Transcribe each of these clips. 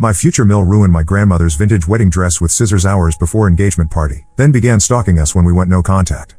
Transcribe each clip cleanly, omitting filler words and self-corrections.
My future Mill ruined my grandmother's vintage wedding dress with scissors hours before engagement party, then began stalking us when we went no contact.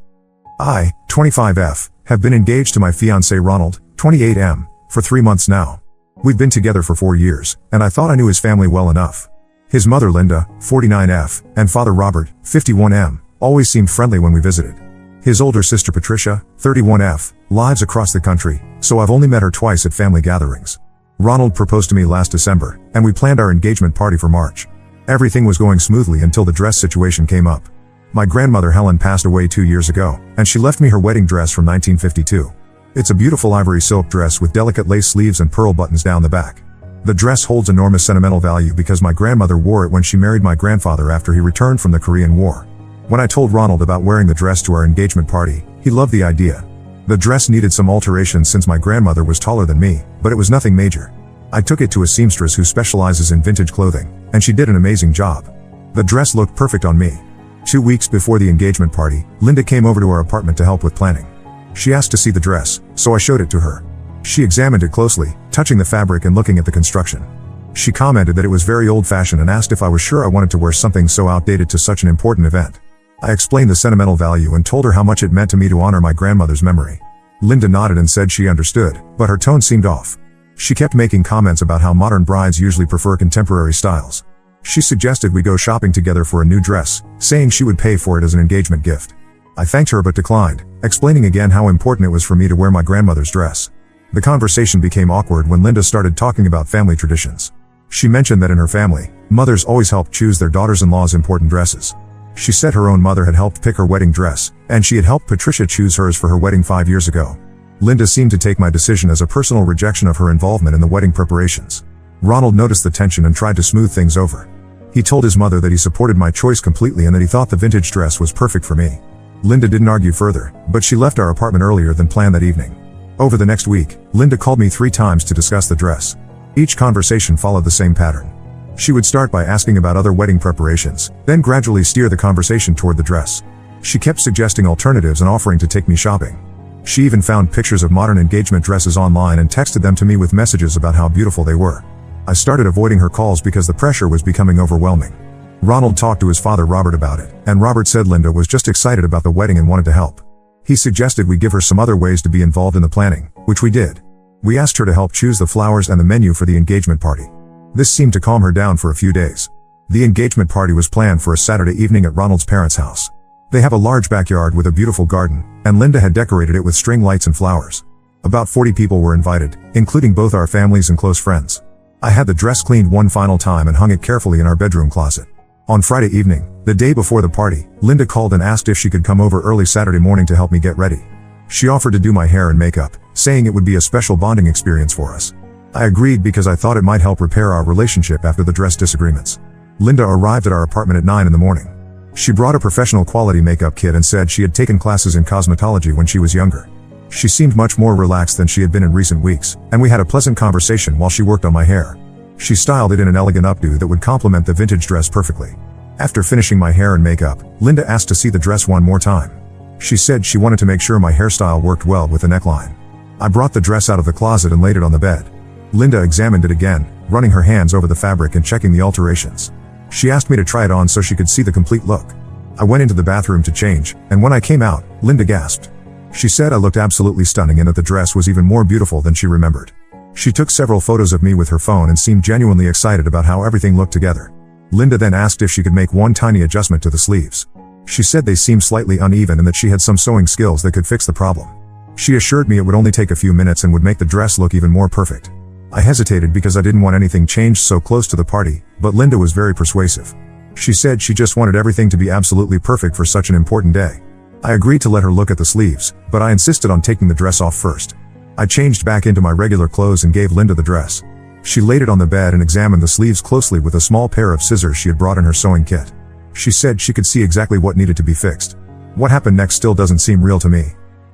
I, 25F, have been engaged to my fiancé Ronald, 28M, for 3 months now. We've been together for 4 years, and I thought I knew his family well enough. His mother Linda, 49F, and father Robert, 51M, always seemed friendly when we visited. His older sister Patricia, 31F, lives across the country, so I've only met her twice at family gatherings. Ronald proposed to me last December, and we planned our engagement party for March. Everything was going smoothly until the dress situation came up. My grandmother Helen passed away 2 years ago, and she left me her wedding dress from 1952. It's a beautiful ivory silk dress with delicate lace sleeves and pearl buttons down the back. The dress holds enormous sentimental value because my grandmother wore it when she married my grandfather after he returned from the Korean War. When I told Ronald about wearing the dress to our engagement party, he loved the idea. The dress needed some alterations since my grandmother was taller than me, but it was nothing major. I took it to a seamstress who specializes in vintage clothing, and she did an amazing job. The dress looked perfect on me. 2 weeks before the engagement party, Linda came over to our apartment to help with planning. She asked to see the dress, so I showed it to her. She examined it closely, touching the fabric and looking at the construction. She commented that it was very old-fashioned and asked if I was sure I wanted to wear something so outdated to such an important event. I explained the sentimental value and told her how much it meant to me to honor my grandmother's memory. Linda nodded and said she understood, but her tone seemed off. She kept making comments about how modern brides usually prefer contemporary styles. She suggested we go shopping together for a new dress, saying she would pay for it as an engagement gift. I thanked her but declined, explaining again how important it was for me to wear my grandmother's dress. The conversation became awkward when Linda started talking about family traditions. She mentioned that in her family, mothers always helped choose their daughters-in-law's important dresses. She said her own mother had helped pick her wedding dress, and she had helped Patricia choose hers for her wedding 5 years ago. Linda seemed to take my decision as a personal rejection of her involvement in the wedding preparations. Ronald noticed the tension and tried to smooth things over. He told his mother that he supported my choice completely and that he thought the vintage dress was perfect for me. Linda didn't argue further, but she left our apartment earlier than planned that evening. Over the next week, Linda called me 3 times to discuss the dress. Each conversation followed the same pattern. She would start by asking about other wedding preparations, then gradually steer the conversation toward the dress. She kept suggesting alternatives and offering to take me shopping. She even found pictures of modern engagement dresses online and texted them to me with messages about how beautiful they were. I started avoiding her calls because the pressure was becoming overwhelming. Ronald talked to his father Robert about it, and Robert said Linda was just excited about the wedding and wanted to help. He suggested we give her some other ways to be involved in the planning, which we did. We asked her to help choose the flowers and the menu for the engagement party. This seemed to calm her down for a few days. The engagement party was planned for a Saturday evening at Ronald's parents' house. They have a large backyard with a beautiful garden, and Linda had decorated it with string lights and flowers. About 40 people were invited, including both our families and close friends. I had the dress cleaned one final time and hung it carefully in our bedroom closet. On Friday evening, the day before the party, Linda called and asked if she could come over early Saturday morning to help me get ready. She offered to do my hair and makeup, saying it would be a special bonding experience for us. I agreed because I thought it might help repair our relationship after the dress disagreements. Linda arrived at our apartment at 9 in the morning. She brought a professional quality makeup kit and said she had taken classes in cosmetology when she was younger. She seemed much more relaxed than she had been in recent weeks, and we had a pleasant conversation while she worked on my hair. She styled it in an elegant updo that would complement the vintage dress perfectly. After finishing my hair and makeup, Linda asked to see the dress one more time. She said she wanted to make sure my hairstyle worked well with the neckline. I brought the dress out of the closet and laid it on the bed. Linda examined it again, running her hands over the fabric and checking the alterations. She asked me to try it on so she could see the complete look. I went into the bathroom to change, and when I came out, Linda gasped. She said I looked absolutely stunning and that the dress was even more beautiful than she remembered. She took several photos of me with her phone and seemed genuinely excited about how everything looked together. Linda then asked if she could make one tiny adjustment to the sleeves. She said they seemed slightly uneven and that she had some sewing skills that could fix the problem. She assured me it would only take a few minutes and would make the dress look even more perfect. I hesitated because I didn't want anything changed so close to the party, but Linda was very persuasive. She said she just wanted everything to be absolutely perfect for such an important day. I agreed to let her look at the sleeves, but I insisted on taking the dress off first. I changed back into my regular clothes and gave Linda the dress. She laid it on the bed and examined the sleeves closely with a small pair of scissors she had brought in her sewing kit. She said she could see exactly what needed to be fixed. What happened next still doesn't seem real to me.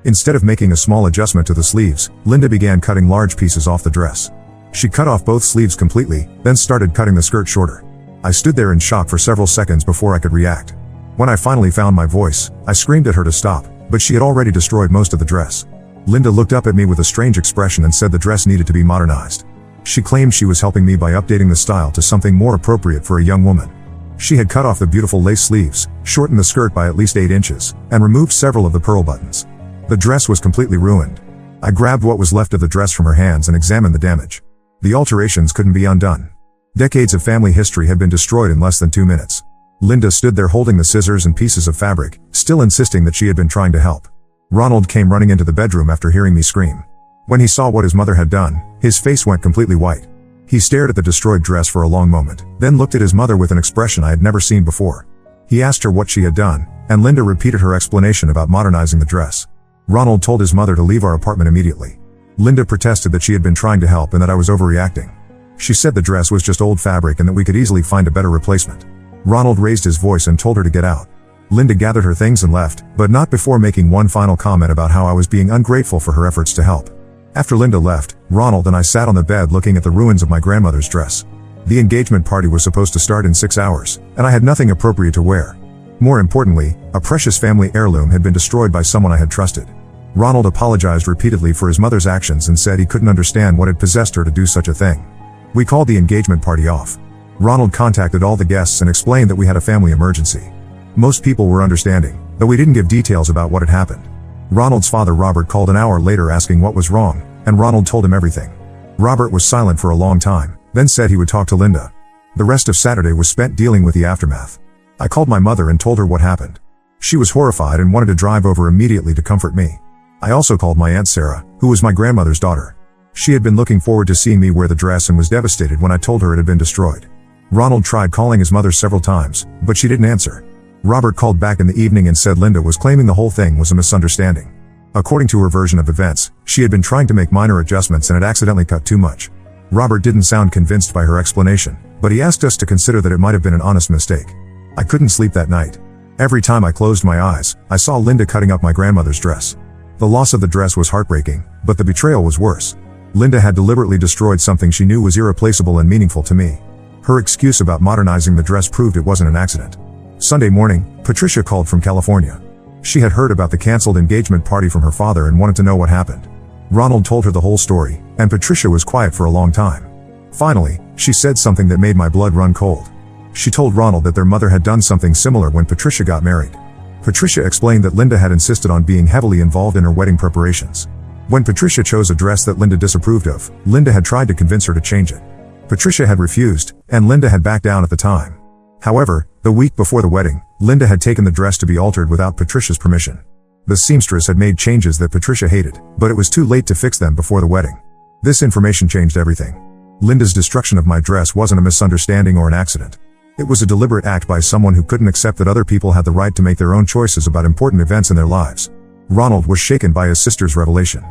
Instead of making a small adjustment to the sleeves, Linda began cutting large pieces off the dress. She cut off both sleeves completely, then started cutting the skirt shorter. I stood there in shock for several seconds before I could react. When I finally found my voice, I screamed at her to stop, but she had already destroyed most of the dress. Linda looked up at me with a strange expression and said the dress needed to be modernized. She claimed she was helping me by updating the style to something more appropriate for a young woman. She had cut off the beautiful lace sleeves, shortened the skirt by at least 8 inches, and removed several of the pearl buttons. The dress was completely ruined. I grabbed what was left of the dress from her hands and examined the damage. The alterations couldn't be undone. Decades of family history had been destroyed in less than 2 minutes. Linda stood there holding the scissors and pieces of fabric, still insisting that she had been trying to help. Ronald came running into the bedroom after hearing me scream. When he saw what his mother had done, his face went completely white. He stared at the destroyed dress for a long moment, then looked at his mother with an expression I had never seen before. He asked her what she had done, and Linda repeated her explanation about modernizing the dress. Ronald told his mother to leave our apartment immediately. Linda protested that she had been trying to help and that I was overreacting. She said the dress was just old fabric and that we could easily find a better replacement. Ronald raised his voice and told her to get out. Linda gathered her things and left, but not before making one final comment about how I was being ungrateful for her efforts to help. After Linda left, Ronald and I sat on the bed looking at the ruins of my grandmother's dress. The engagement party was supposed to start in 6 hours, and I had nothing appropriate to wear. More importantly, a precious family heirloom had been destroyed by someone I had trusted. Ronald apologized repeatedly for his mother's actions and said he couldn't understand what had possessed her to do such a thing. We called the engagement party off. Ronald contacted all the guests and explained that we had a family emergency. Most people were understanding, though we didn't give details about what had happened. Ronald's father Robert called an hour later asking what was wrong, and Ronald told him everything. Robert was silent for a long time, then said he would talk to Linda. The rest of Saturday was spent dealing with the aftermath. I called my mother and told her what happened. She was horrified and wanted to drive over immediately to comfort me. I also called my Aunt Sarah, who was my grandmother's daughter. She had been looking forward to seeing me wear the dress and was devastated when I told her it had been destroyed. Ronald tried calling his mother several times, but she didn't answer. Robert called back in the evening and said Linda was claiming the whole thing was a misunderstanding. According to her version of events, she had been trying to make minor adjustments and had accidentally cut too much. Robert didn't sound convinced by her explanation, but he asked us to consider that it might have been an honest mistake. I couldn't sleep that night. Every time I closed my eyes, I saw Linda cutting up my grandmother's dress. The loss of the dress was heartbreaking, but the betrayal was worse. Linda had deliberately destroyed something she knew was irreplaceable and meaningful to me. Her excuse about modernizing the dress proved it wasn't an accident. Sunday morning, Patricia called from California. She had heard about the canceled engagement party from her father and wanted to know what happened. Ronald told her the whole story, and Patricia was quiet for a long time. Finally, she said something that made my blood run cold. She told Ronald that their mother had done something similar when Patricia got married. Patricia explained that Linda had insisted on being heavily involved in her wedding preparations. When Patricia chose a dress that Linda disapproved of, Linda had tried to convince her to change it. Patricia had refused, and Linda had backed down at the time. However, the week before the wedding, Linda had taken the dress to be altered without Patricia's permission. The seamstress had made changes that Patricia hated, but it was too late to fix them before the wedding. This information changed everything. Linda's destruction of my dress wasn't a misunderstanding or an accident. It was a deliberate act by someone who couldn't accept that other people had the right to make their own choices about important events in their lives. Ronald was shaken by his sister's revelation.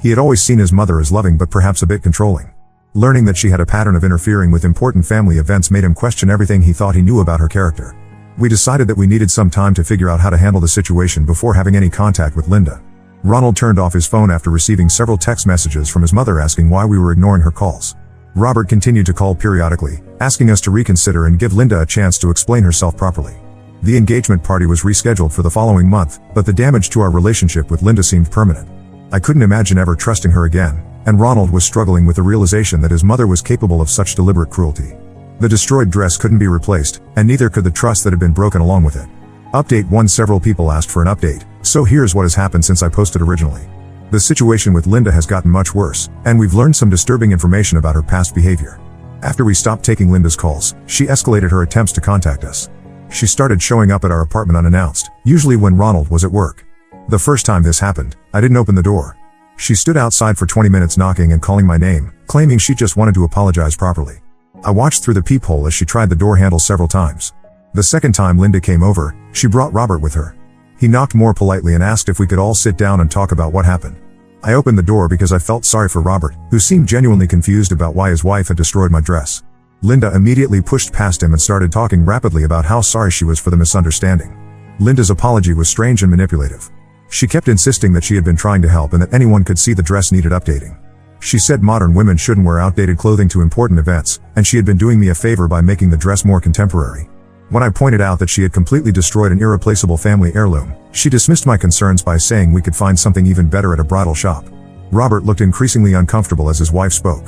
He had always seen his mother as loving but perhaps a bit controlling. Learning that she had a pattern of interfering with important family events made him question everything he thought he knew about her character. We decided that we needed some time to figure out how to handle the situation before having any contact with Linda. Ronald turned off his phone after receiving several text messages from his mother asking why we were ignoring her calls. Robert continued to call periodically, asking us to reconsider and give Linda a chance to explain herself properly. The engagement party was rescheduled for the following month, but the damage to our relationship with Linda seemed permanent. I couldn't imagine ever trusting her again, and Ronald was struggling with the realization that his mother was capable of such deliberate cruelty. The destroyed dress couldn't be replaced, and neither could the trust that had been broken along with it. Update 1. Several people asked for an update, so here's what has happened since I posted originally. The situation with Linda has gotten much worse, and we've learned some disturbing information about her past behavior. After we stopped taking Linda's calls, she escalated her attempts to contact us. She started showing up at our apartment unannounced, usually when Ronald was at work. The first time this happened, I didn't open the door. She stood outside for 20 minutes knocking and calling my name, claiming she just wanted to apologize properly. I watched through the peephole as she tried the door handle several times. The second time Linda came over, she brought Robert with her. He knocked more politely and asked if we could all sit down and talk about what happened. I opened the door because I felt sorry for Robert, who seemed genuinely confused about why his wife had destroyed my dress. Linda immediately pushed past him and started talking rapidly about how sorry she was for the misunderstanding. Linda's apology was strange and manipulative. She kept insisting that she had been trying to help and that anyone could see the dress needed updating. She said modern women shouldn't wear outdated clothing to important events, and she had been doing me a favor by making the dress more contemporary. When I pointed out that she had completely destroyed an irreplaceable family heirloom, she dismissed my concerns by saying we could find something even better at a bridal shop. Robert looked increasingly uncomfortable as his wife spoke.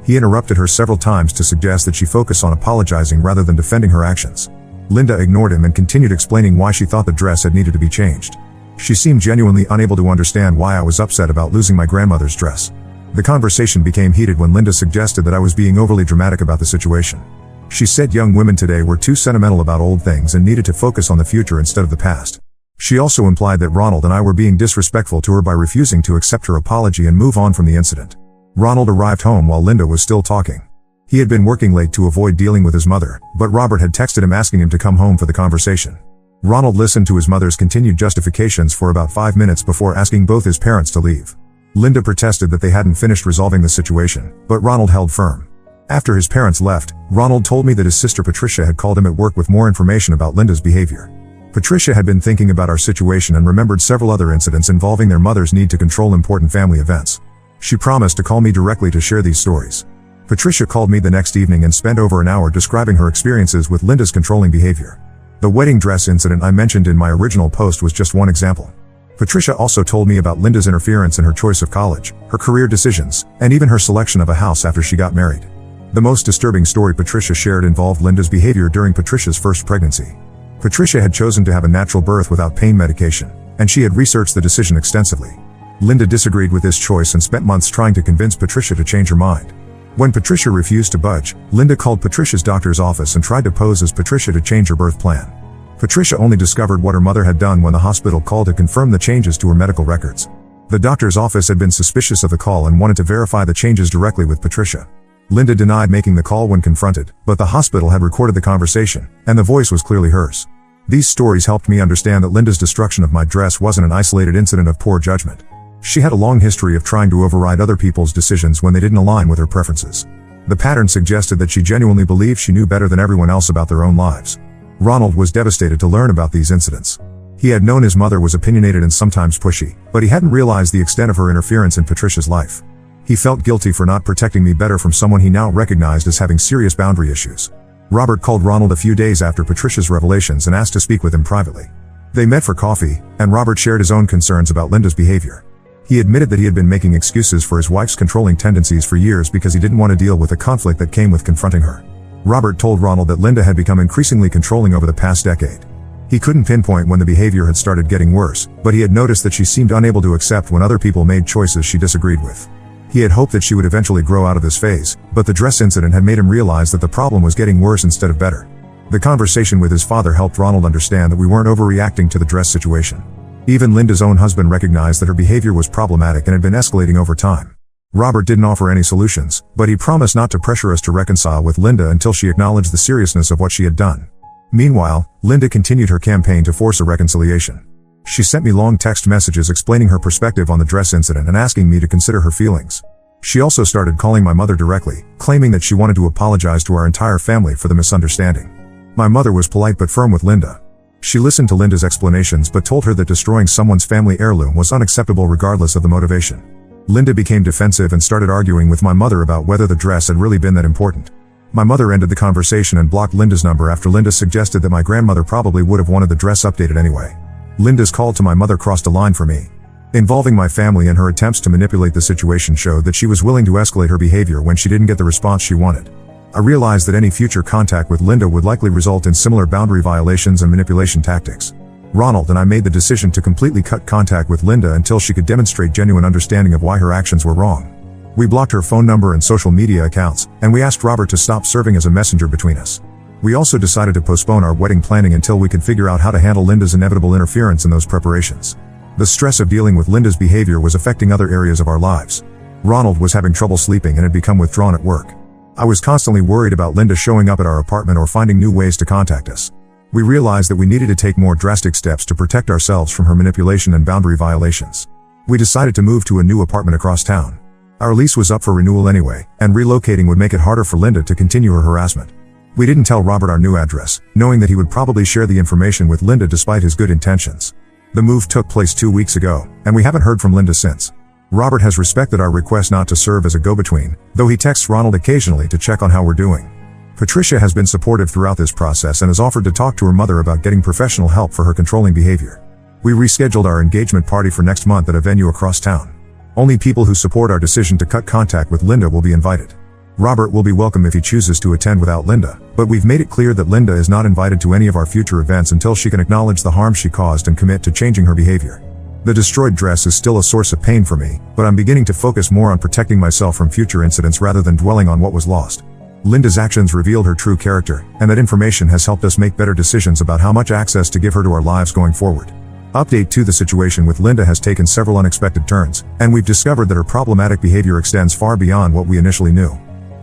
He interrupted her several times to suggest that she focus on apologizing rather than defending her actions. Linda ignored him and continued explaining why she thought the dress had needed to be changed. She seemed genuinely unable to understand why I was upset about losing my grandmother's dress. The conversation became heated when Linda suggested that I was being overly dramatic about the situation. She said young women today were too sentimental about old things and needed to focus on the future instead of the past. She also implied that Ronald and I were being disrespectful to her by refusing to accept her apology and move on from the incident. Ronald arrived home while Linda was still talking. He had been working late to avoid dealing with his mother, but Robert had texted him asking him to come home for the conversation. Ronald listened to his mother's continued justifications for about 5 minutes before asking both his parents to leave. Linda protested that they hadn't finished resolving the situation, but Ronald held firm. After his parents left, Ronald told me that his sister Patricia had called him at work with more information about Linda's behavior. Patricia had been thinking about our situation and remembered several other incidents involving their mother's need to control important family events. She promised to call me directly to share these stories. Patricia called me the next evening and spent over an hour describing her experiences with Linda's controlling behavior. The wedding dress incident I mentioned in my original post was just one example. Patricia also told me about Linda's interference in her choice of college, her career decisions, and even her selection of a house after she got married. The most disturbing story Patricia shared involved Linda's behavior during Patricia's first pregnancy. Patricia had chosen to have a natural birth without pain medication, and she had researched the decision extensively. Linda disagreed with this choice and spent months trying to convince Patricia to change her mind. When Patricia refused to budge, Linda called Patricia's doctor's office and tried to pose as Patricia to change her birth plan. Patricia only discovered what her mother had done when the hospital called to confirm the changes to her medical records. The doctor's office had been suspicious of the call and wanted to verify the changes directly with Patricia. Linda denied making the call when confronted, but the hospital had recorded the conversation, and the voice was clearly hers. These stories helped me understand that Linda's destruction of my dress wasn't an isolated incident of poor judgment. She had a long history of trying to override other people's decisions when they didn't align with her preferences. The pattern suggested that she genuinely believed she knew better than everyone else about their own lives. Ronald was devastated to learn about these incidents. He had known his mother was opinionated and sometimes pushy, but he hadn't realized the extent of her interference in Patricia's life. He felt guilty for not protecting me better from someone he now recognized as having serious boundary issues. Robert called Ronald a few days after Patricia's revelations and asked to speak with him privately. They met for coffee, and Robert shared his own concerns about Linda's behavior. He admitted that he had been making excuses for his wife's controlling tendencies for years because he didn't want to deal with the conflict that came with confronting her. Robert told Ronald that Linda had become increasingly controlling over the past decade. He couldn't pinpoint when the behavior had started getting worse, but he had noticed that she seemed unable to accept when other people made choices she disagreed with. He had hoped that she would eventually grow out of this phase, but the dress incident had made him realize that the problem was getting worse instead of better. The conversation with his father helped Ronald understand that we weren't overreacting to the dress situation. Even Linda's own husband recognized that her behavior was problematic and had been escalating over time. Robert didn't offer any solutions, but he promised not to pressure us to reconcile with Linda until she acknowledged the seriousness of what she had done. Meanwhile, Linda continued her campaign to force a reconciliation. She sent me long text messages explaining her perspective on the dress incident and asking me to consider her feelings. She also started calling my mother directly, claiming that she wanted to apologize to our entire family for the misunderstanding. My mother was polite but firm with Linda. She listened to Linda's explanations but told her that destroying someone's family heirloom was unacceptable regardless of the motivation. Linda became defensive and started arguing with my mother about whether the dress had really been that important. My mother ended the conversation and blocked Linda's number after Linda suggested that my grandmother probably would have wanted the dress updated anyway. Linda's call to my mother crossed a line for me. Involving my family and her attempts to manipulate the situation showed that she was willing to escalate her behavior when she didn't get the response she wanted. I realized that any future contact with Linda would likely result in similar boundary violations and manipulation tactics. Ronald and I made the decision to completely cut contact with Linda until she could demonstrate genuine understanding of why her actions were wrong. We blocked her phone number and social media accounts, and we asked Robert to stop serving as a messenger between us. We also decided to postpone our wedding planning until we could figure out how to handle Linda's inevitable interference in those preparations. The stress of dealing with Linda's behavior was affecting other areas of our lives. Ronald was having trouble sleeping and had become withdrawn at work. I was constantly worried about Linda showing up at our apartment or finding new ways to contact us. We realized that we needed to take more drastic steps to protect ourselves from her manipulation and boundary violations. We decided to move to a new apartment across town. Our lease was up for renewal anyway, and relocating would make it harder for Linda to continue her harassment. We didn't tell Robert our new address, knowing that he would probably share the information with Linda despite his good intentions. The move took place 2 weeks ago, and we haven't heard from Linda since. Robert has respected our request not to serve as a go-between, though he texts Ronald occasionally to check on how we're doing. Patricia has been supportive throughout this process and has offered to talk to her mother about getting professional help for her controlling behavior. We rescheduled our engagement party for next month at a venue across town. Only people who support our decision to cut contact with Linda will be invited. Robert will be welcome if he chooses to attend without Linda, but we've made it clear that Linda is not invited to any of our future events until she can acknowledge the harm she caused and commit to changing her behavior. The destroyed dress is still a source of pain for me, but I'm beginning to focus more on protecting myself from future incidents rather than dwelling on what was lost. Linda's actions revealed her true character, and that information has helped us make better decisions about how much access to give her to our lives going forward. Update 2: the situation with Linda has taken several unexpected turns, and we've discovered that her problematic behavior extends far beyond what we initially knew.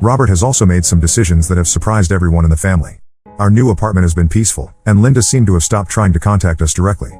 Robert has also made some decisions that have surprised everyone in the family. Our new apartment has been peaceful, and Linda seemed to have stopped trying to contact us directly.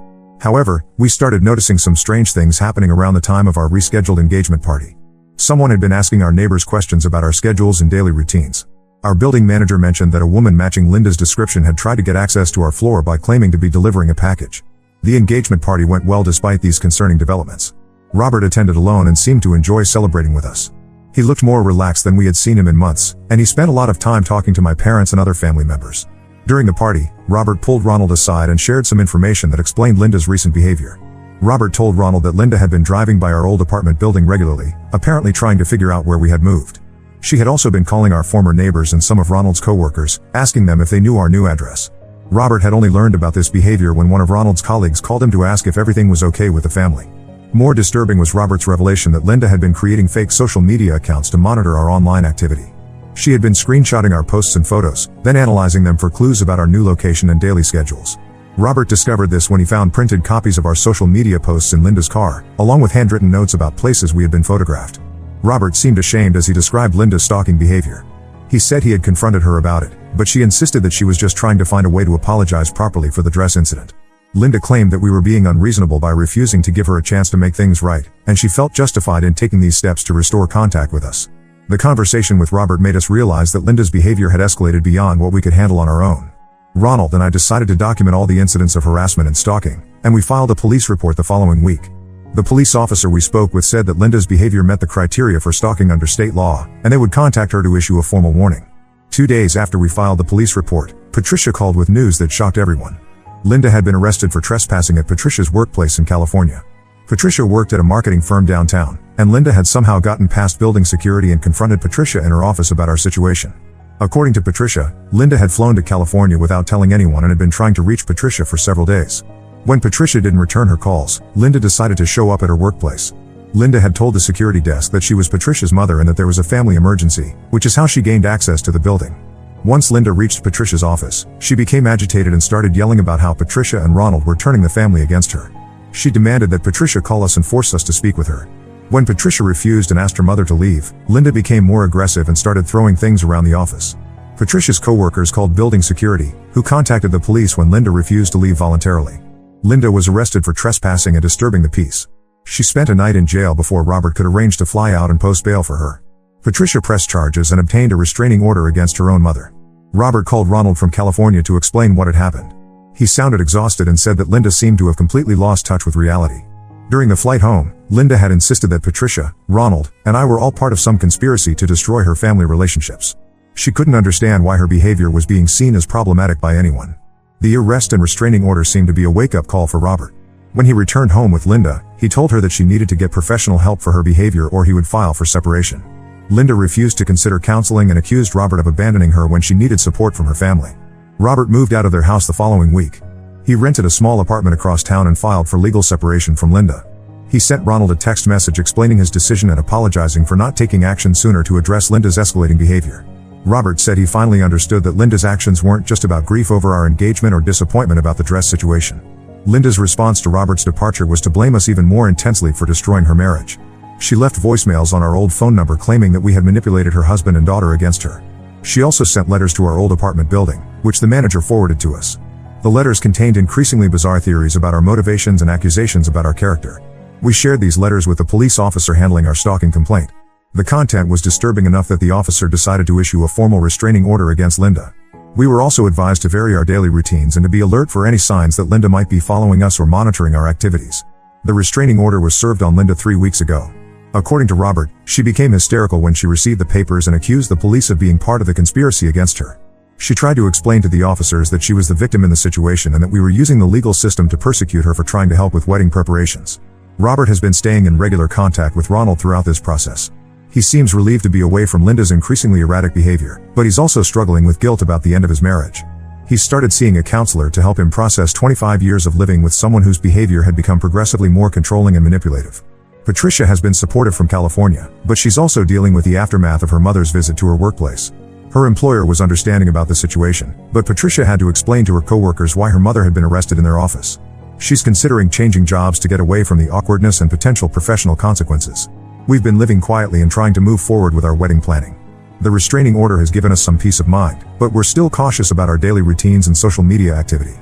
However, we started noticing some strange things happening around the time of our rescheduled engagement party. Someone had been asking our neighbors questions about our schedules and daily routines. Our building manager mentioned that a woman matching Linda's description had tried to get access to our floor by claiming to be delivering a package. The engagement party went well despite these concerning developments. Robert attended alone and seemed to enjoy celebrating with us. He looked more relaxed than we had seen him in months, and he spent a lot of time talking to my parents and other family members. During the party, Robert pulled Ronald aside and shared some information that explained Linda's recent behavior. Robert told Ronald that Linda had been driving by our old apartment building regularly, apparently trying to figure out where we had moved. She had also been calling our former neighbors and some of Ronald's co-workers, asking them if they knew our new address. Robert had only learned about this behavior when one of Ronald's colleagues called him to ask if everything was okay with the family. More disturbing was Robert's revelation that Linda had been creating fake social media accounts to monitor our online activity. She had been screenshotting our posts and photos, then analyzing them for clues about our new location and daily schedules. Robert discovered this when he found printed copies of our social media posts in Linda's car, along with handwritten notes about places we had been photographed. Robert seemed ashamed as he described Linda's stalking behavior. He said he had confronted her about it, but she insisted that she was just trying to find a way to apologize properly for the dress incident. Linda claimed that we were being unreasonable by refusing to give her a chance to make things right, and she felt justified in taking these steps to restore contact with us. The conversation with Robert made us realize that Linda's behavior had escalated beyond what we could handle on our own. Ronald and I decided to document all the incidents of harassment and stalking, and we filed a police report the following week. The police officer we spoke with said that Linda's behavior met the criteria for stalking under state law, and they would contact her to issue a formal warning. 2 days after we filed the police report, Patricia called with news that shocked everyone. Linda had been arrested for trespassing at Patricia's workplace in California. Patricia worked at a marketing firm downtown, and Linda had somehow gotten past building security and confronted Patricia in her office about our situation. According to Patricia, Linda had flown to California without telling anyone and had been trying to reach Patricia for several days. When Patricia didn't return her calls, Linda decided to show up at her workplace. Linda had told the security desk that she was Patricia's mother and that there was a family emergency, which is how she gained access to the building. Once Linda reached Patricia's office, she became agitated and started yelling about how Patricia and Ronald were turning the family against her. She demanded that Patricia call us and force us to speak with her. When Patricia refused and asked her mother to leave, Linda became more aggressive and started throwing things around the office. Patricia's co-workers called building security, who contacted the police when Linda refused to leave voluntarily. Linda was arrested for trespassing and disturbing the peace. She spent a night in jail before Robert could arrange to fly out and post bail for her. Patricia pressed charges and obtained a restraining order against her own mother. Robert called Ronald from California to explain what had happened. He sounded exhausted and said that Linda seemed to have completely lost touch with reality. During the flight home, Linda had insisted that Patricia, Ronald, and I were all part of some conspiracy to destroy her family relationships. She couldn't understand why her behavior was being seen as problematic by anyone. The arrest and restraining order seemed to be a wake-up call for Robert. When he returned home with Linda, he told her that she needed to get professional help for her behavior or he would file for separation. Linda refused to consider counseling and accused Robert of abandoning her when she needed support from her family. Robert moved out of their house the following week. He rented a small apartment across town and filed for legal separation from Linda. He sent Ronald a text message explaining his decision and apologizing for not taking action sooner to address Linda's escalating behavior. Robert said he finally understood that Linda's actions weren't just about grief over our engagement or disappointment about the dress situation. Linda's response to Robert's departure was to blame us even more intensely for destroying her marriage. She left voicemails on our old phone number claiming that we had manipulated her husband and daughter against her. She also sent letters to our old apartment building, which the manager forwarded to us. The letters contained increasingly bizarre theories about our motivations and accusations about our character. We shared these letters with the police officer handling our stalking complaint. The content was disturbing enough that the officer decided to issue a formal restraining order against Linda. We were also advised to vary our daily routines and to be alert for any signs that Linda might be following us or monitoring our activities. The restraining order was served on Linda 3 weeks ago. According to Robert, she became hysterical when she received the papers and accused the police of being part of the conspiracy against her. She tried to explain to the officers that she was the victim in the situation and that we were using the legal system to persecute her for trying to help with wedding preparations. Robert has been staying in regular contact with Ronald throughout this process. He seems relieved to be away from Linda's increasingly erratic behavior, but he's also struggling with guilt about the end of his marriage. He's started seeing a counselor to help him process 25 years of living with someone whose behavior had become progressively more controlling and manipulative. Patricia has been supportive from California, but she's also dealing with the aftermath of her mother's visit to her workplace. Her employer was understanding about the situation, but Patricia had to explain to her coworkers why her mother had been arrested in their office. She's considering changing jobs to get away from the awkwardness and potential professional consequences. We've been living quietly and trying to move forward with our wedding planning. The restraining order has given us some peace of mind, but we're still cautious about our daily routines and social media activity.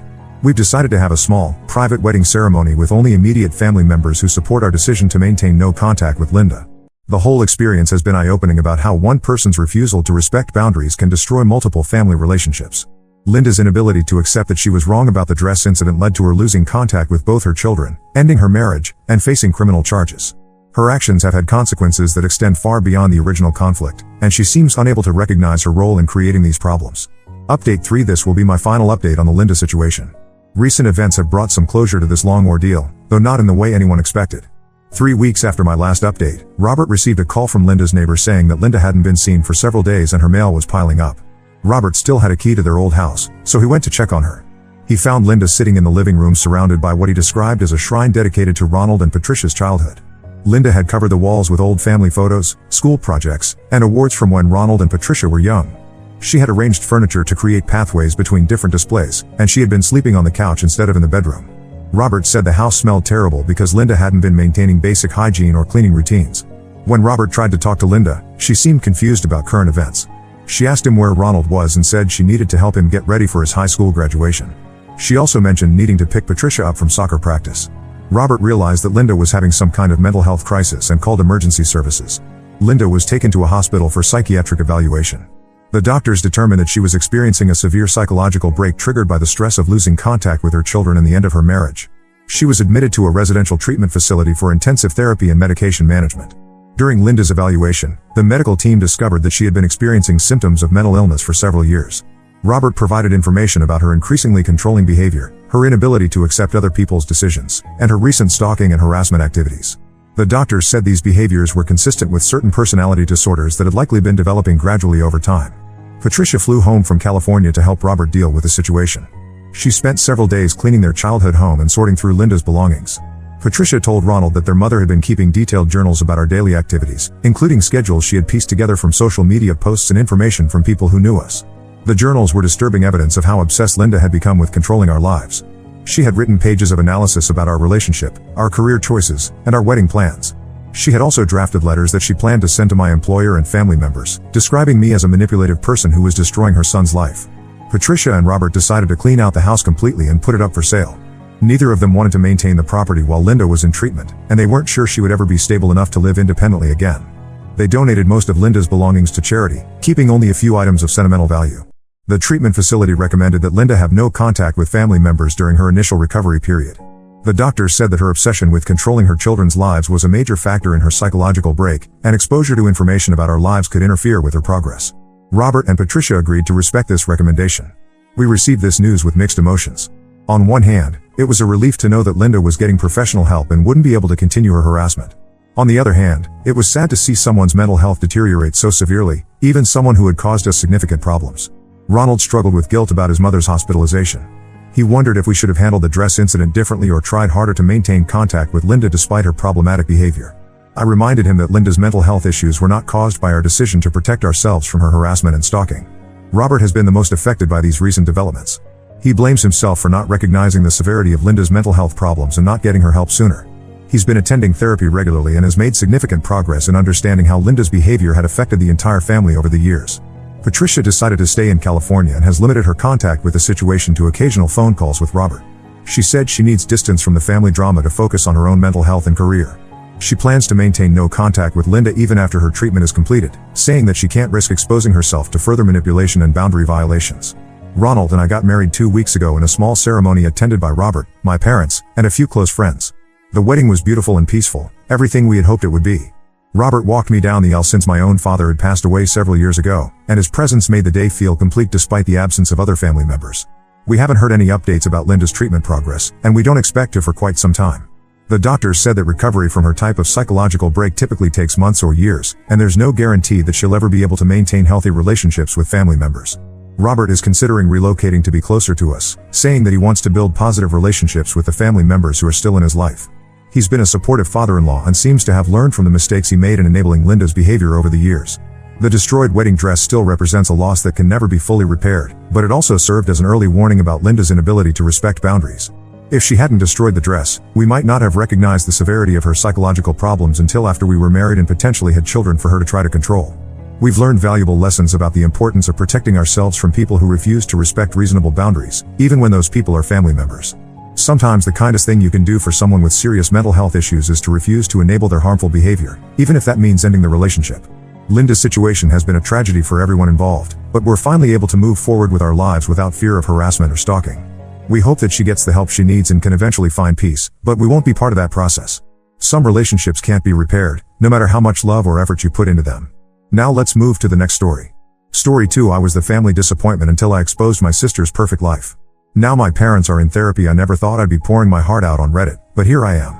We've decided to have a small, private wedding ceremony with only immediate family members who support our decision to maintain no contact with Linda. The whole experience has been eye-opening about how one person's refusal to respect boundaries can destroy multiple family relationships. Linda's inability to accept that she was wrong about the dress incident led to her losing contact with both her children, ending her marriage, and facing criminal charges. Her actions have had consequences that extend far beyond the original conflict, and she seems unable to recognize her role in creating these problems. Update 3. This will be my final update on the Linda situation. Recent events have brought some closure to this long ordeal, though not in the way anyone expected. 3 weeks after my last update, Robert received a call from Linda's neighbor saying that Linda hadn't been seen for several days and her mail was piling up. Robert still had a key to their old house, so he went to check on her. He found Linda sitting in the living room surrounded by what he described as a shrine dedicated to Ronald and Patricia's childhood. Linda had covered the walls with old family photos, school projects, and awards from when Ronald and Patricia were young. She had arranged furniture to create pathways between different displays, and she had been sleeping on the couch instead of in the bedroom. Robert said the house smelled terrible because Linda hadn't been maintaining basic hygiene or cleaning routines. When Robert tried to talk to Linda, she seemed confused about current events. She asked him where Ronald was and said she needed to help him get ready for his high school graduation. She also mentioned needing to pick Patricia up from soccer practice. Robert realized that Linda was having some kind of mental health crisis and called emergency services. Linda was taken to a hospital for psychiatric evaluation. The doctors determined that she was experiencing a severe psychological break triggered by the stress of losing contact with her children and the end of her marriage. She was admitted to a residential treatment facility for intensive therapy and medication management. During Linda's evaluation, the medical team discovered that she had been experiencing symptoms of mental illness for several years. Robert provided information about her increasingly controlling behavior, her inability to accept other people's decisions, and her recent stalking and harassment activities. The doctors said these behaviors were consistent with certain personality disorders that had likely been developing gradually over time. Patricia flew home from California to help Robert deal with the situation. She spent several days cleaning their childhood home and sorting through Linda's belongings. Patricia told Ronald that their mother had been keeping detailed journals about our daily activities, including schedules she had pieced together from social media posts and information from people who knew us. The journals were disturbing evidence of how obsessed Linda had become with controlling our lives. She had written pages of analysis about our relationship, our career choices, and our wedding plans. She had also drafted letters that she planned to send to my employer and family members, describing me as a manipulative person who was destroying her son's life. Patricia and Robert decided to clean out the house completely and put it up for sale. Neither of them wanted to maintain the property while Linda was in treatment, and they weren't sure she would ever be stable enough to live independently again. They donated most of Linda's belongings to charity, keeping only a few items of sentimental value. The treatment facility recommended that Linda have no contact with family members during her initial recovery period. The doctors said that her obsession with controlling her children's lives was a major factor in her psychological break, and exposure to information about our lives could interfere with her progress. Robert and Patricia agreed to respect this recommendation. We received this news with mixed emotions. On one hand, it was a relief to know that Linda was getting professional help and wouldn't be able to continue her harassment. On the other hand, it was sad to see someone's mental health deteriorate so severely, even someone who had caused us significant problems. Ronald struggled with guilt about his mother's hospitalization. He wondered if we should have handled the dress incident differently or tried harder to maintain contact with Linda despite her problematic behavior. I reminded him that Linda's mental health issues were not caused by our decision to protect ourselves from her harassment and stalking. Robert has been the most affected by these recent developments. He blames himself for not recognizing the severity of Linda's mental health problems and not getting her help sooner. He's been attending therapy regularly and has made significant progress in understanding how Linda's behavior had affected the entire family over the years. Patricia decided to stay in California and has limited her contact with the situation to occasional phone calls with Robert. She said she needs distance from the family drama to focus on her own mental health and career. She plans to maintain no contact with Linda even after her treatment is completed, saying that she can't risk exposing herself to further manipulation and boundary violations. Ronald and I got married 2 weeks ago in a small ceremony attended by Robert, my parents, and a few close friends. The wedding was beautiful and peaceful, everything we had hoped it would be. Robert walked me down the aisle since my own father had passed away several years ago, and his presence made the day feel complete despite the absence of other family members. We haven't heard any updates about Linda's treatment progress, and we don't expect to for quite some time. The doctors said that recovery from her type of psychological break typically takes months or years, and there's no guarantee that she'll ever be able to maintain healthy relationships with family members. Robert is considering relocating to be closer to us, saying that he wants to build positive relationships with the family members who are still in his life. He's been a supportive father-in-law and seems to have learned from the mistakes he made in enabling Linda's behavior over the years. The destroyed wedding dress still represents a loss that can never be fully repaired, but it also served as an early warning about Linda's inability to respect boundaries. If she hadn't destroyed the dress, we might not have recognized the severity of her psychological problems until after we were married and potentially had children for her to try to control. We've learned valuable lessons about the importance of protecting ourselves from people who refuse to respect reasonable boundaries, even when those people are family members. Sometimes the kindest thing you can do for someone with serious mental health issues is to refuse to enable their harmful behavior, even if that means ending the relationship. Linda's situation has been a tragedy for everyone involved, but we're finally able to move forward with our lives without fear of harassment or stalking. We hope that she gets the help she needs and can eventually find peace, but we won't be part of that process. Some relationships can't be repaired, no matter how much love or effort you put into them. Now let's move to the next story. Story 2. I was the family disappointment until I exposed my sister's perfect life. Now my parents are in therapy. I never thought I'd be pouring my heart out on Reddit, but here I am.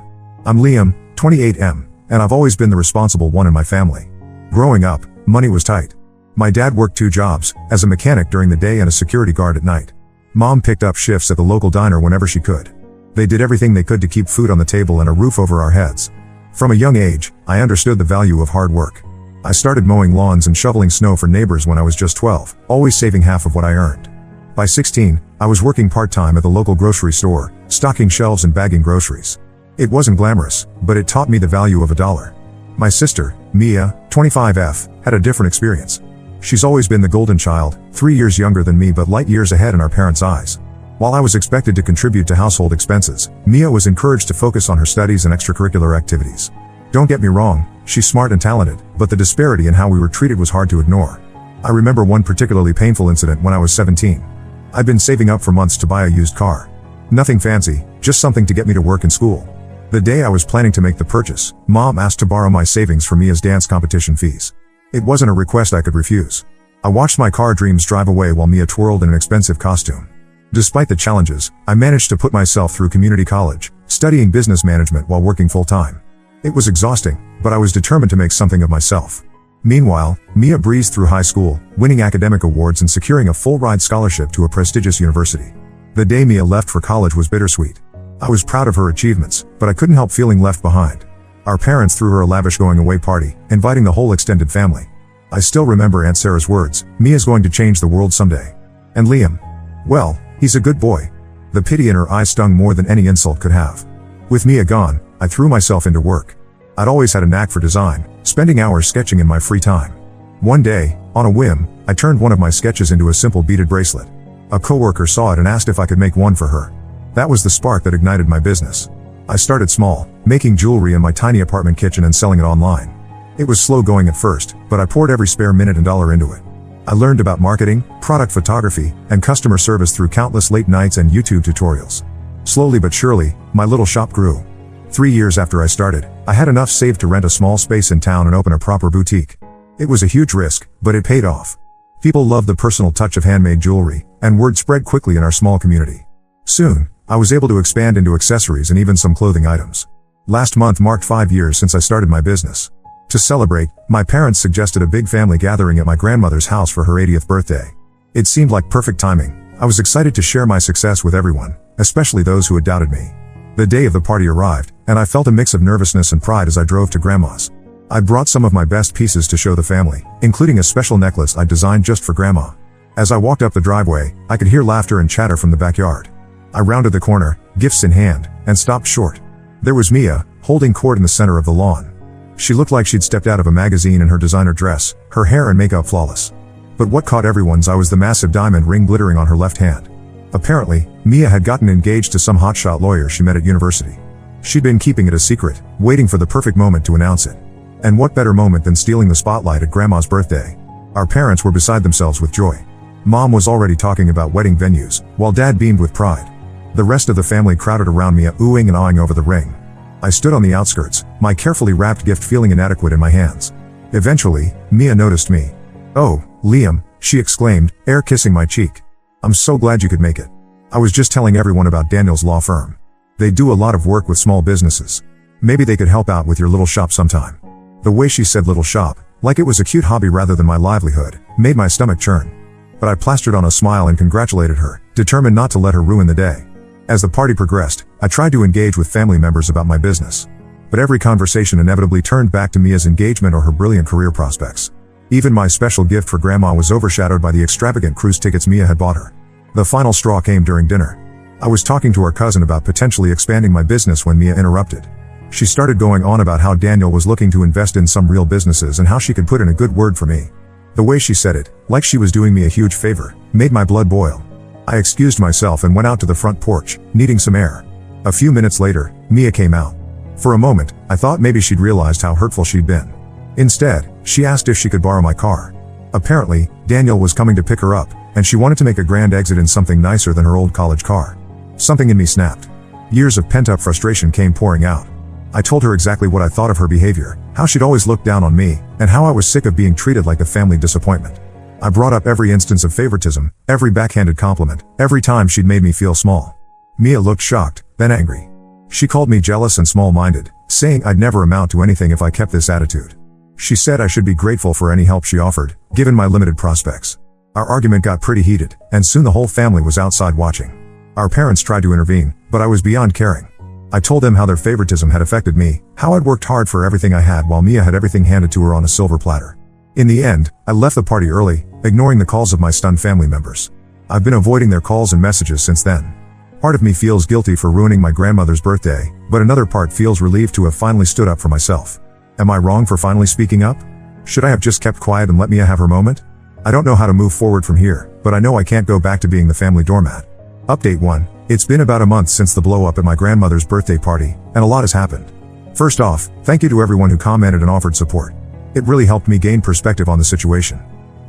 I'm Liam, 28M, and I've always been the responsible one in my family. Growing up, money was tight. My dad worked 2 jobs, as a mechanic during the day and a security guard at night. Mom picked up shifts at the local diner whenever she could. They did everything they could to keep food on the table and a roof over our heads. From a young age, I understood the value of hard work. I started mowing lawns and shoveling snow for neighbors when I was just 12, always saving half of what I earned. By 16, I was working part-time at the local grocery store, stocking shelves and bagging groceries. It wasn't glamorous, but it taught me the value of $1. My sister, Mia, 25F, had a different experience. She's always been the golden child, 3 years younger than me but light years ahead in our parents' eyes. While I was expected to contribute to household expenses, Mia was encouraged to focus on her studies and extracurricular activities. Don't get me wrong, she's smart and talented, but the disparity in how we were treated was hard to ignore. I remember one particularly painful incident when I was 17. I'd been saving up for months to buy a used car. Nothing fancy, just something to get me to work and school. The day I was planning to make the purchase, Mom asked to borrow my savings for Mia's dance competition fees. It wasn't a request I could refuse. I watched my car dreams drive away while Mia twirled in an expensive costume. Despite the challenges, I managed to put myself through community college, studying business management while working full-time. It was exhausting, but I was determined to make something of myself. Meanwhile, Mia breezed through high school, winning academic awards and securing a full-ride scholarship to a prestigious university. The day Mia left for college was bittersweet. I was proud of her achievements, but I couldn't help feeling left behind. Our parents threw her a lavish going-away party, inviting the whole extended family. I still remember Aunt Sarah's words, "Mia's going to change the world someday." And Liam? Well, he's a good boy. The pity in her eyes stung more than any insult could have. With Mia gone, I threw myself into work. I'd always had a knack for design, spending hours sketching in my free time. One day, on a whim, I turned one of my sketches into a simple beaded bracelet. A coworker saw it and asked if I could make one for her. That was the spark that ignited my business. I started small, making jewelry in my tiny apartment kitchen and selling it online. It was slow going at first, but I poured every spare minute and dollar into it. I learned about marketing, product photography, and customer service through countless late nights and YouTube tutorials. Slowly but surely, my little shop grew. 3 years after I started, I had enough saved to rent a small space in town and open a proper boutique. It was a huge risk, but it paid off. People loved the personal touch of handmade jewelry, and word spread quickly in our small community. Soon, I was able to expand into accessories and even some clothing items. Last month marked 5 years since I started my business. To celebrate, my parents suggested a big family gathering at my grandmother's house for her 80th birthday. It seemed like perfect timing. I was excited to share my success with everyone, especially those who had doubted me. The day of the party arrived, and I felt a mix of nervousness and pride as I drove to Grandma's. I brought some of my best pieces to show the family, including a special necklace I designed just for Grandma. As I walked up the driveway, I could hear laughter and chatter from the backyard. I rounded the corner, gifts in hand, and stopped short. There was Mia, holding court in the center of the lawn. She looked like she'd stepped out of a magazine in her designer dress, her hair and makeup flawless. But what caught everyone's eye was the massive diamond ring glittering on her left hand. Apparently, Mia had gotten engaged to some hotshot lawyer she met at university. She'd been keeping it a secret, waiting for the perfect moment to announce it. And what better moment than stealing the spotlight at Grandma's birthday? Our parents were beside themselves with joy. Mom was already talking about wedding venues, while Dad beamed with pride. The rest of the family crowded around me, oohing and awing over the ring. I stood on the outskirts, my carefully wrapped gift feeling inadequate in my hands. Eventually, Mia noticed me. "Oh, Liam," she exclaimed, kissing my cheek. "I'm so glad you could make it. I was just telling everyone about Daniel's law firm." They do a lot of work with small businesses. Maybe they could help out with your little shop sometime. The way she said little shop, like it was a cute hobby rather than my livelihood, made my stomach churn. But I plastered on a smile and congratulated her, determined not to let her ruin the day. As the party progressed, I tried to engage with family members about my business. But every conversation inevitably turned back to Mia's engagement or her brilliant career prospects. Even my special gift for Grandma was overshadowed by the extravagant cruise tickets Mia had bought her. The final straw came during dinner. I was talking to our cousin about potentially expanding my business when Mia interrupted. She started going on about how Daniel was looking to invest in some real businesses and how she could put in a good word for me. The way she said it, like she was doing me a huge favor, made my blood boil. I excused myself and went out to the front porch, needing some air. A few minutes later, Mia came out. For a moment, I thought maybe she'd realized how hurtful she'd been. Instead, she asked if she could borrow my car. Apparently, Daniel was coming to pick her up, and she wanted to make a grand exit in something nicer than her old college car. Something in me snapped. Years of pent-up frustration came pouring out. I told her exactly what I thought of her behavior, how she'd always looked down on me, and how I was sick of being treated like a family disappointment. I brought up every instance of favoritism, every backhanded compliment, every time she'd made me feel small. Mia looked shocked, then angry. She called me jealous and small-minded, saying I'd never amount to anything if I kept this attitude. She said I should be grateful for any help she offered, given my limited prospects. Our argument got pretty heated, and soon the whole family was outside watching. Our parents tried to intervene, but I was beyond caring. I told them how their favoritism had affected me, how I'd worked hard for everything I had while Mia had everything handed to her on a silver platter. In the end, I left the party early, ignoring the calls of my stunned family members. I've been avoiding their calls and messages since then. Part of me feels guilty for ruining my grandmother's birthday, but another part feels relieved to have finally stood up for myself. Am I wrong for finally speaking up? Should I have just kept quiet and let Mia have her moment? I don't know how to move forward from here, but I know I can't go back to being the family doormat. Update 1. It's been about a month since the blow-up at my grandmother's birthday party, and a lot has happened. First off, thank you to everyone who commented and offered support. It really helped me gain perspective on the situation.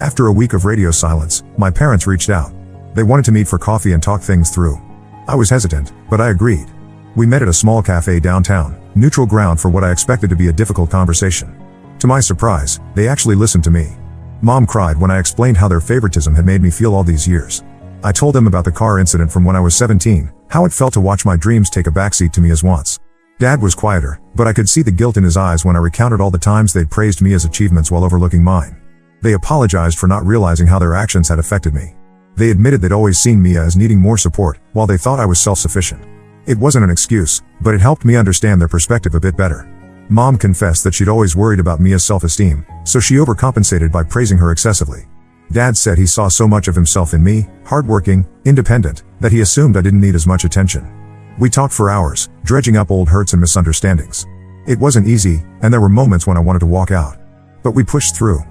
After a week of radio silence, my parents reached out. They wanted to meet for coffee and talk things through. I was hesitant, but I agreed. We met at a small cafe downtown, neutral ground for what I expected to be a difficult conversation. To my surprise, they actually listened to me. Mom cried when I explained how their favoritism had made me feel all these years. I told them about the car incident from when I was 17, how it felt to watch my dreams take a backseat to Mia's wants. Dad was quieter, but I could see the guilt in his eyes when I recounted all the times they'd praised Mia's achievements while overlooking mine. They apologized for not realizing how their actions had affected me. They admitted they'd always seen Mia as needing more support, while they thought I was self-sufficient. It wasn't an excuse, but it helped me understand their perspective a bit better. Mom confessed that she'd always worried about Mia's self-esteem, so she overcompensated by praising her excessively. Dad said he saw so much of himself in me, hardworking, independent, that he assumed I didn't need as much attention. We talked for hours, dredging up old hurts and misunderstandings. It wasn't easy, and there were moments when I wanted to walk out. But we pushed through.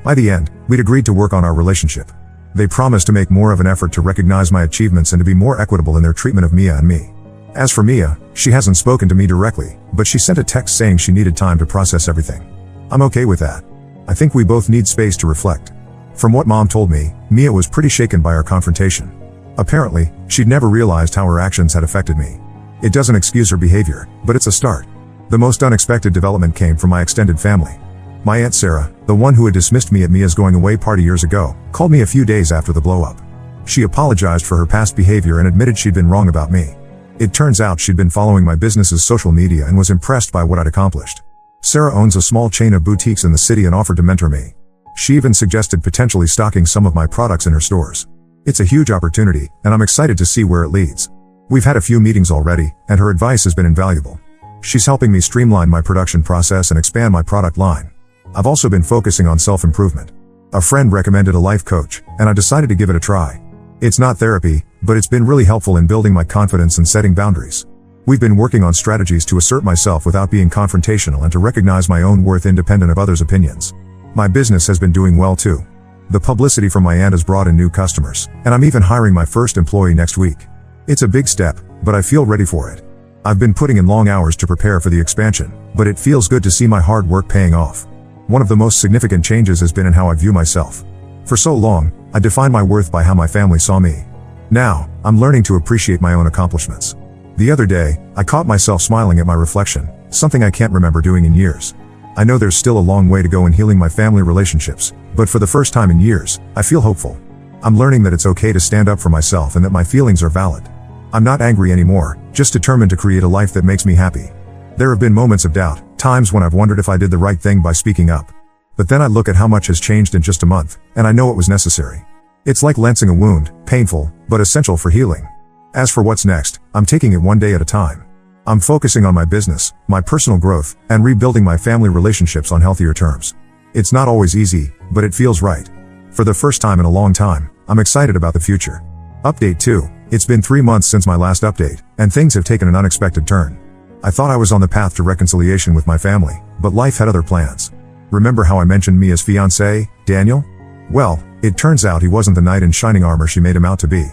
By the end, we'd agreed to work on our relationship. They promised to make more of an effort to recognize my achievements and to be more equitable in their treatment of Mia and me. As for Mia, she hasn't spoken to me directly, but she sent a text saying she needed time to process everything. I'm okay with that. I think we both need space to reflect. From what Mom told me, Mia was pretty shaken by our confrontation. Apparently, she'd never realized how her actions had affected me. It doesn't excuse her behavior, but it's a start. The most unexpected development came from my extended family. My Aunt Sarah, the one who had dismissed me at Mia's going away party years ago, called me a few days after the blow-up. She apologized for her past behavior and admitted she'd been wrong about me. It turns out she'd been following my business's social media and was impressed by what I'd accomplished. Sarah owns a small chain of boutiques in the city and offered to mentor me. She even suggested potentially stocking some of my products in her stores. It's a huge opportunity, and I'm excited to see where it leads. We've had a few meetings already, and her advice has been invaluable. She's helping me streamline my production process and expand my product line. I've also been focusing on self-improvement. A friend recommended a life coach, and I decided to give it a try. It's not therapy, but it's been really helpful in building my confidence and setting boundaries. We've been working on strategies to assert myself without being confrontational and to recognize my own worth independent of others' opinions. My business has been doing well too. The publicity from my aunt has brought in new customers, and I'm even hiring my first employee next week. It's a big step, but I feel ready for it. I've been putting in long hours to prepare for the expansion, but it feels good to see my hard work paying off. One of the most significant changes has been in how I view myself. For so long, I defined my worth by how my family saw me. Now, I'm learning to appreciate my own accomplishments. The other day, I caught myself smiling at my reflection, something I can't remember doing in years. I know there's still a long way to go in healing my family relationships, but for the first time in years, I feel hopeful. I'm learning that it's okay to stand up for myself and that my feelings are valid. I'm not angry anymore, just determined to create a life that makes me happy. There have been moments of doubt, times when I've wondered if I did the right thing by speaking up. But then I look at how much has changed in just a month, and I know it was necessary. It's like lancing a wound, painful, but essential for healing. As for what's next, I'm taking it one day at a time. I'm focusing on my business, my personal growth, and rebuilding my family relationships on healthier terms. It's not always easy, but it feels right. For the first time in a long time, I'm excited about the future. Update 2. It's been 3 months since my last update, and things have taken an unexpected turn. I thought I was on the path to reconciliation with my family, but life had other plans. Remember how I mentioned Mia's fiancé, Daniel? Well, it turns out he wasn't the knight in shining armor she made him out to be.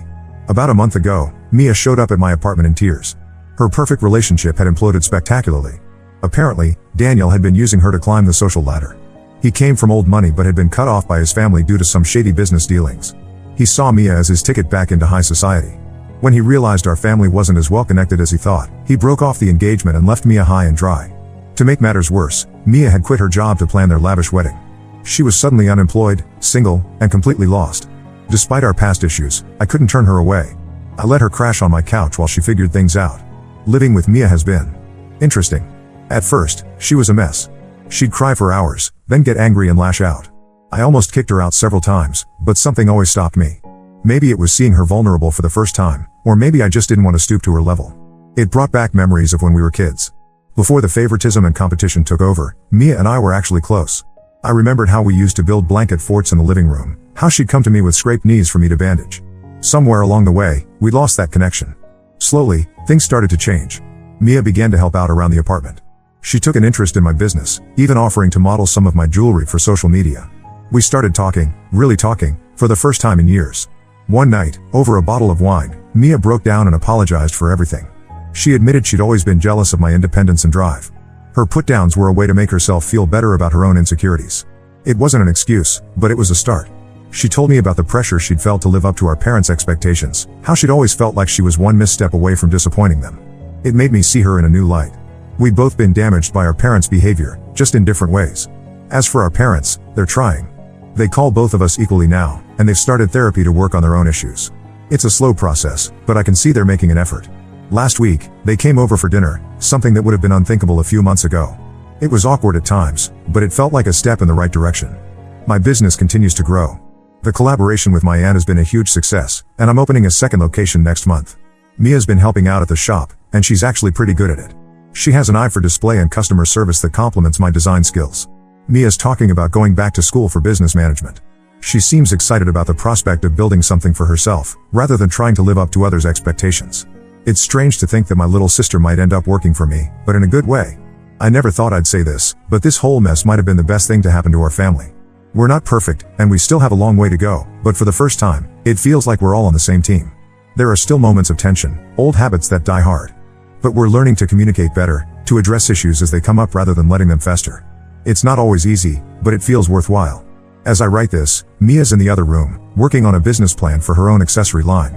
About a month ago, Mia showed up at my apartment in tears. Her perfect relationship had imploded spectacularly. Apparently, Daniel had been using her to climb the social ladder. He came from old money but had been cut off by his family due to some shady business dealings. He saw Mia as his ticket back into high society. When he realized our family wasn't as well connected as he thought, he broke off the engagement and left Mia high and dry. To make matters worse, Mia had quit her job to plan their lavish wedding. She was suddenly unemployed, single, and completely lost. Despite our past issues, I couldn't turn her away. I let her crash on my couch while she figured things out. Living with Mia has been interesting. At first, she was a mess. She'd cry for hours, then get angry and lash out. I almost kicked her out several times, but something always stopped me. Maybe it was seeing her vulnerable for the first time, or maybe I just didn't want to stoop to her level. It brought back memories of when we were kids. Before the favoritism and competition took over, Mia and I were actually close. I remembered how we used to build blanket forts in the living room, how she'd come to me with scraped knees for me to bandage. Somewhere along the way, we lost that connection. Slowly, things started to change. Mia began to help out around the apartment. She took an interest in my business, even offering to model some of my jewelry for social media. We started talking, really talking, for the first time in years. One night, over a bottle of wine, Mia broke down and apologized for everything. She admitted she'd always been jealous of my independence and drive. Her put-downs were a way to make herself feel better about her own insecurities. It wasn't an excuse, but it was a start. She told me about the pressure she'd felt to live up to our parents' expectations, how she'd always felt like she was one misstep away from disappointing them. It made me see her in a new light. We'd both been damaged by our parents' behavior, just in different ways. As for our parents, they're trying. They call both of us equally now, and they've started therapy to work on their own issues. It's a slow process, but I can see they're making an effort. Last week, they came over for dinner, something that would have been unthinkable a few months ago. It was awkward at times, but it felt like a step in the right direction. My business continues to grow. The collaboration with my aunt has been a huge success, and I'm opening a second location next month. Mia's been helping out at the shop, and she's actually pretty good at it. She has an eye for display and customer service that complements my design skills. Mia's talking about going back to school for business management. She seems excited about the prospect of building something for herself, rather than trying to live up to others' expectations. It's strange to think that my little sister might end up working for me, but in a good way. I never thought I'd say this, but this whole mess might have been the best thing to happen to our family. We're not perfect, and we still have a long way to go, but for the first time, it feels like we're all on the same team. There are still moments of tension, old habits that die hard. But we're learning to communicate better, to address issues as they come up rather than letting them fester. It's not always easy, but it feels worthwhile. As I write this, Mia's in the other room, working on a business plan for her own accessory line.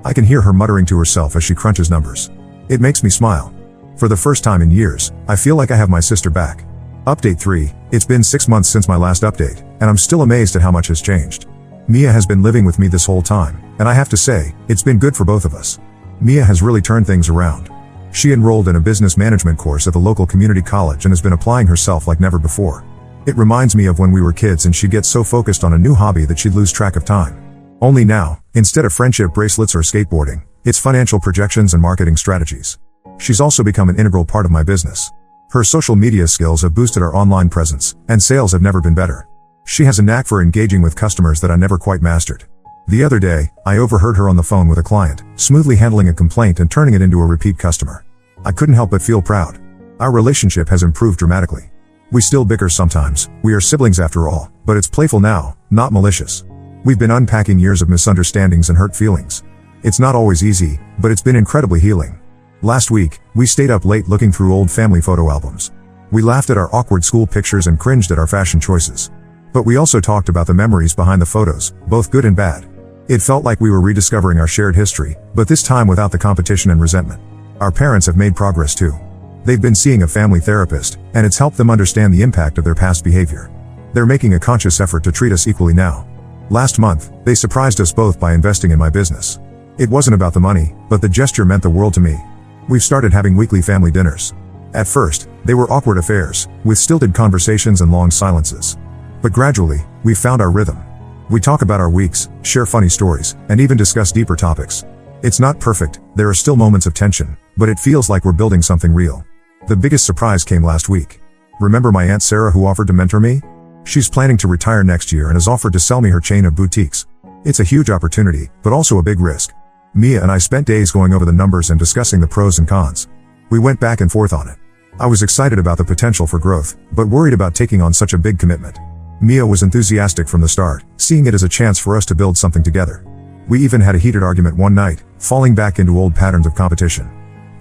I can hear her muttering to herself as she crunches numbers. It makes me smile. For the first time in years, I feel like I have my sister back. Update 3, it's been 6 months since my last update, and I'm still amazed at how much has changed. Mia has been living with me this whole time, and I have to say, it's been good for both of us. Mia has really turned things around. She enrolled in a business management course at the local community college and has been applying herself like never before. It reminds me of when we were kids and she'd get so focused on a new hobby that she'd lose track of time. Only now, instead of friendship bracelets or skateboarding, it's financial projections and marketing strategies. She's also become an integral part of my business. Her social media skills have boosted our online presence, and sales have never been better. She has a knack for engaging with customers that I never quite mastered. The other day, I overheard her on the phone with a client, smoothly handling a complaint and turning it into a repeat customer. I couldn't help but feel proud. Our relationship has improved dramatically. We still bicker sometimes, we are siblings after all, but it's playful now, not malicious. We've been unpacking years of misunderstandings and hurt feelings. It's not always easy, but it's been incredibly healing. Last week, we stayed up late looking through old family photo albums. We laughed at our awkward school pictures and cringed at our fashion choices. But we also talked about the memories behind the photos, both good and bad. It felt like we were rediscovering our shared history, but this time without the competition and resentment. Our parents have made progress too. They've been seeing a family therapist, and it's helped them understand the impact of their past behavior. They're making a conscious effort to treat us equally now. Last month, they surprised us both by investing in my business. It wasn't about the money, but the gesture meant the world to me. We've started having weekly family dinners. At first, they were awkward affairs, with stilted conversations and long silences. But gradually, we've found our rhythm. We talk about our weeks, share funny stories, and even discuss deeper topics. It's not perfect, there are still moments of tension, but it feels like we're building something real. The biggest surprise came last week. Remember my Aunt Sarah who offered to mentor me? She's planning to retire next year and has offered to sell me her chain of boutiques. It's a huge opportunity, but also a big risk. Mia and I spent days going over the numbers and discussing the pros and cons. We went back and forth on it. I was excited about the potential for growth, but worried about taking on such a big commitment. Mia was enthusiastic from the start, seeing it as a chance for us to build something together. We even had a heated argument one night, falling back into old patterns of competition.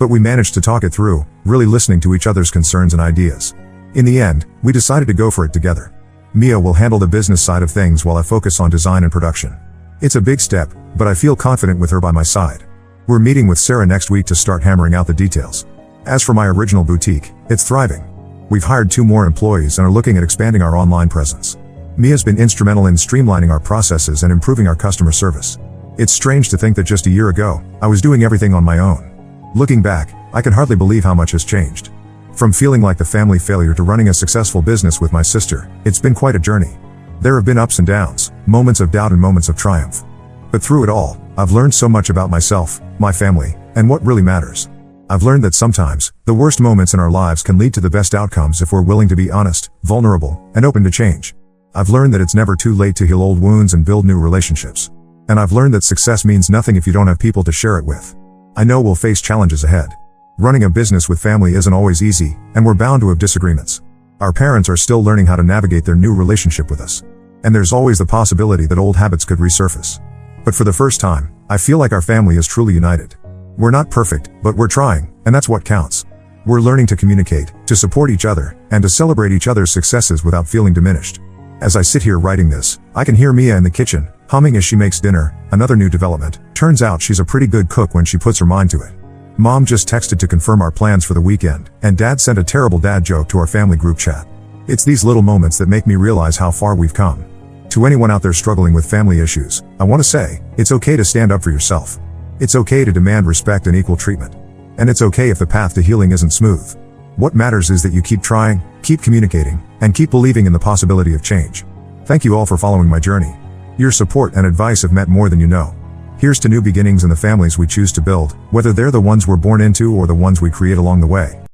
But we managed to talk it through, really listening to each other's concerns and ideas. In the end, we decided to go for it together. Mia will handle the business side of things while I focus on design and production. It's a big step, but I feel confident with her by my side. We're meeting with Sarah next week to start hammering out the details. As for my original boutique, it's thriving. We've hired 2 more employees and are looking at expanding our online presence. Mia's been instrumental in streamlining our processes and improving our customer service. It's strange to think that just a year ago, I was doing everything on my own. Looking back, I can hardly believe how much has changed. From feeling like the family failure to running a successful business with my sister, it's been quite a journey. There have been ups and downs, moments of doubt and moments of triumph. But through it all, I've learned so much about myself, my family, and what really matters. I've learned that sometimes, the worst moments in our lives can lead to the best outcomes if we're willing to be honest, vulnerable, and open to change. I've learned that it's never too late to heal old wounds and build new relationships. And I've learned that success means nothing if you don't have people to share it with. I know we'll face challenges ahead. Running a business with family isn't always easy, and we're bound to have disagreements. Our parents are still learning how to navigate their new relationship with us. And there's always the possibility that old habits could resurface. But for the first time, I feel like our family is truly united. We're not perfect, but we're trying, and that's what counts. We're learning to communicate, to support each other, and to celebrate each other's successes without feeling diminished. As I sit here writing this, I can hear Mia in the kitchen, humming as she makes dinner. Another new development. Turns out she's a pretty good cook when she puts her mind to it. Mom just texted to confirm our plans for the weekend, and Dad sent a terrible dad joke to our family group chat. It's these little moments that make me realize how far we've come. To anyone out there struggling with family issues, I want to say, it's okay to stand up for yourself. It's okay to demand respect and equal treatment. And it's okay if the path to healing isn't smooth. What matters is that you keep trying, keep communicating, and keep believing in the possibility of change. Thank you all for following my journey. Your support and advice have meant more than you know. Here's to new beginnings in the families we choose to build, whether they're the ones we're born into or the ones we create along the way.